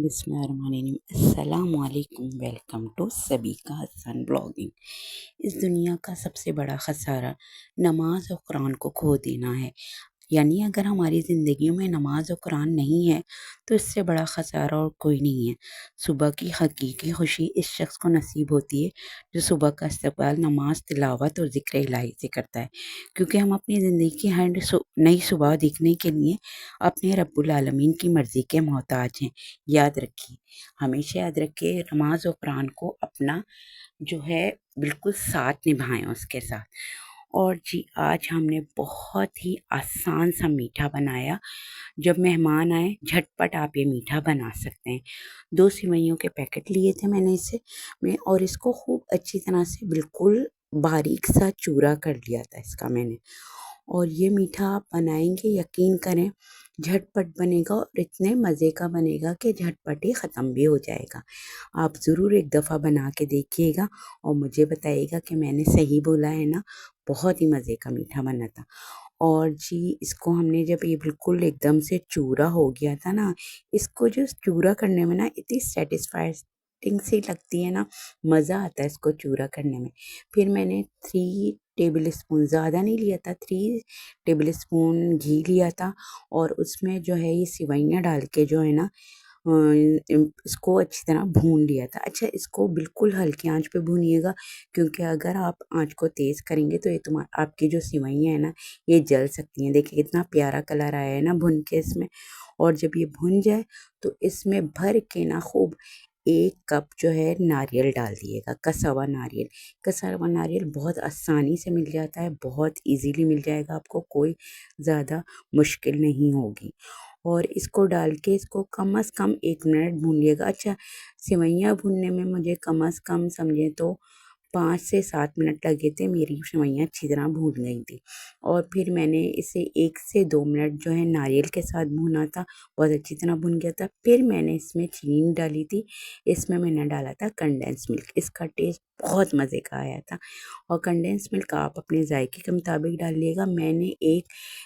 बिस्मिल्लाहिर्रहमानिर्रहीम। अस्सलामुअलैकुम। Welcome to Sabika Hasan blogging. इस दुनिया का सबसे बड़ा खसारा नमाज और कुरान को खो देना है। यानी अगर हमारी ज़िंदगी में नमाज और कुरान नहीं है तो इससे बड़ा खसारा और कोई नहीं है। सुबह की हकीकी खुशी इस शख्स को नसीब होती है जो सुबह का इस्तकबाल नमाज, तिलावत और ज़िक्र इलाही से करता है, क्योंकि हम अपनी ज़िंदगी की हर नई सुबह देखने के लिए अपने रब्बुल आलमीन की मर्ज़ी के मोहताज हैं। याद रखिए, हमेशा याद रखिए, नमाज और कुरान को अपना जो है बिल्कुल साथ निभाएं उसके साथ। और जी, आज हमने बहुत ही आसान सा मीठा बनाया। जब मेहमान आए झटपट आप ये मीठा बना सकते हैं। 2 सिवइयों के पैकेट लिए थे मैंने और इसको खूब अच्छी तरह से बिल्कुल बारीक सा चूरा कर लिया था इसका मैंने। और ये मीठा आप बनाएंगे, यकीन करें झटपट बनेगा और इतने मज़े का बनेगा कि झटपट ही ख़त्म भी हो जाएगा। आप ज़रूर एक दफ़ा बना के देखिएगा और मुझे बताइएगा कि मैंने सही बोला है ना। बहुत ही मज़े का मीठा बना था। और जी, इसको हमने जब ये बिल्कुल एकदम से चूरा हो गया था ना, इसको जो चूरा करने में ना इतनी सेटिस्फाइंग सी लगती है ना, मज़ा आता है इसको चूरा करने में। फिर मैंने 3 टेबल स्पून, ज़्यादा नहीं लिया था, 3 टेबल स्पून घी लिया था और उसमें जो है ये सिवइयाँ डाल के जो है ना इसको अच्छी तरह भून लिया था। अच्छा, इसको बिल्कुल हल्की आंच पे भूनिएगा, क्योंकि अगर आप आंच को तेज़ करेंगे तो ये आपकी जो सिवइयाँ हैं ना ये जल सकती हैं। देखिए कितना प्यारा कलर आया है ना भुन के इसमें। और जब ये भुन जाए तो इसमें भर के ना खूब 1 कप जो है नारियल डाल दिएगा, कसा हुआ नारियल। कसा हुआ नारियल बहुत आसानी से मिल जाता है, बहुत ईज़िली मिल जाएगा आपको, कोई ज़्यादा मुश्किल नहीं होगी। और इसको डाल के इसको कम से कम 1 मिनट भूनिएगा। अच्छा, सेवइयाँ भूनने में मुझे कम से कम समझें तो 5 से 7 मिनट लगे थे, मेरी सेवइयाँ अच्छी तरह भून गई थी। और फिर मैंने इसे 1 से 2 मिनट जो है नारियल के साथ भूना था, बहुत अच्छी तरह भुन गया था। फिर मैंने इसमें चीनी डाली थी, इसमें मैंने डाला था कंडेंस मिल्क। इसका टेस्ट बहुत मज़े का आया था। और कंडेंस मिल्क आप अपने जायके के मुताबिक डालिएगा। मैंने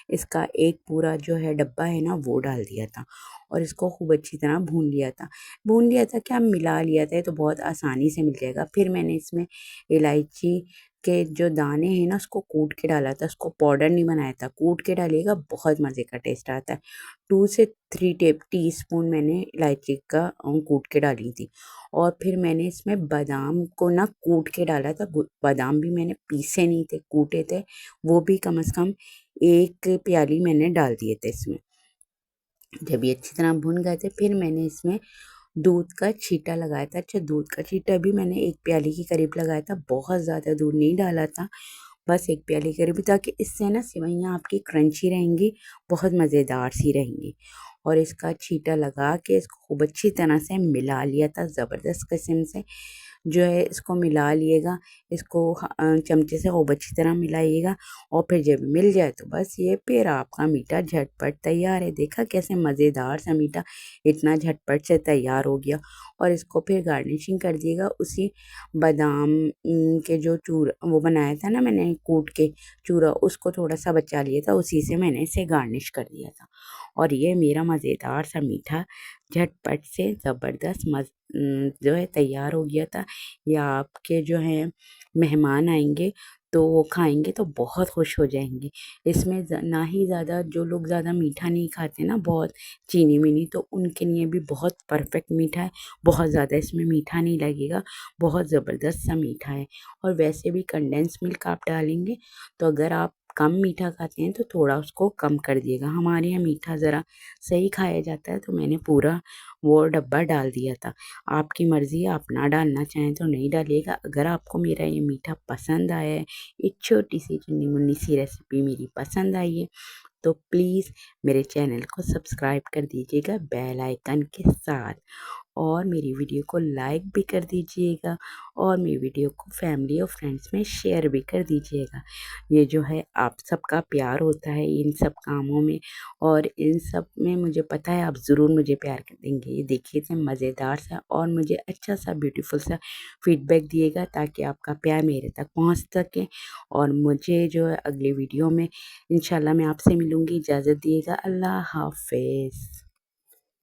इसका एक पूरा जो है डब्बा है ना वो डाल दिया था और इसको खूब अच्छी तरह भून लिया था क्या, मिला लिया था, ये तो बहुत आसानी से मिल जाएगा। फिर मैंने इसमें इलायची के जो दाने हैं ना उसको कूट के डाला था, उसको पाउडर नहीं बनाया था, कूट के डालिएगा, बहुत मज़े का टेस्ट आता है। 2 से 3 टीस्पून मैंने इलायची का कूट के डाली थी। और फिर मैंने इसमें बादाम को ना कूट के डाला था। बादाम भी मैंने पीसे नहीं थे, कूटे थे, वो भी कम से कम 1 प्याली मैंने डाल दिए थे इसमें। जब ये अच्छी तरह भुन गए थे फिर मैंने इसमें दूध का छींटा लगाया था। अच्छा, दूध का छींटा भी मैंने 1 प्याली के करीब लगाया था, बहुत ज़्यादा दूध नहीं डाला था, बस 1 प्याली के करीब, ताकि इससे ना सेवइयाँ आपकी क्रंची रहेंगी, बहुत मज़ेदार सी रहेंगी। और इसका छींटा लगा के इसको खूब अच्छी तरह से मिला लिया था, ज़बरदस्त किस्म से जो है इसको मिला लिएगा। इसको चमचे से खूब अच्छी तरह मिलाइएगा। और फिर जब मिल जाए तो बस ये फिर आपका मीठा झटपट तैयार है। देखा कैसे मज़ेदार सा मीठा इतना झटपट से तैयार हो गया। और इसको फिर गार्निशिंग कर दिएगा उसी बादाम के जो वो बनाया था ना मैंने कूट के चूरा, उसको थोड़ा सा बचा लिया था, उसी से मैंने इसे गार्निश कर दिया था। और ये मेरा मज़ेदार सा मीठा झटपट से ज़बरदस्त जो है तैयार हो गया था। या आपके जो हैं मेहमान आएंगे तो वो खाएंगे तो बहुत खुश हो जाएंगे। इसमें ना ही ज़्यादा, जो लोग ज़्यादा मीठा नहीं खाते ना, बहुत चीनी वीनी, तो उनके लिए भी बहुत परफेक्ट मीठा है। बहुत ज़्यादा इसमें मीठा नहीं लगेगा, बहुत ज़बरदस्त सा मीठा है। और वैसे भी कंडेंस मिल्क आप डालेंगे तो अगर आप कम मीठा खाते हैं तो थोड़ा उसको कम कर दिएगा। हमारे यहाँ मीठा ज़रा सही खाया जाता है तो मैंने पूरा वो डब्बा डाल दिया था। आपकी मर्ज़ी है, आप ना डालना चाहें तो नहीं डालिएगा। अगर आपको मेरा ये मीठा पसंद आया है, एक छोटी सी चुन्नी मुन्नी सी रेसिपी मेरी पसंद आई है, तो प्लीज़ मेरे चैनल को सब्सक्राइब कर दीजिएगा बेल आइकन के साथ। और मेरी वीडियो को लाइक भी कर दीजिएगा और मेरी वीडियो को फैमिली और फ्रेंड्स में शेयर भी कर दीजिएगा। ये जो है आप सबका प्यार होता है इन सब कामों में, और इन सब में मुझे पता है आप ज़रूर मुझे प्यार कर देंगे। ये देखिए इतने मज़ेदार सा और मुझे अच्छा सा ब्यूटीफुल सा फीडबैक दिएगा ताकि आपका प्यार मेरे तक पहुंच सके। और मुझे जो है अगली वीडियो में इंशाल्लाह मैं आपसे मिलूँगी। इजाज़त दिएगा। अल्लाह हाफ़िज़।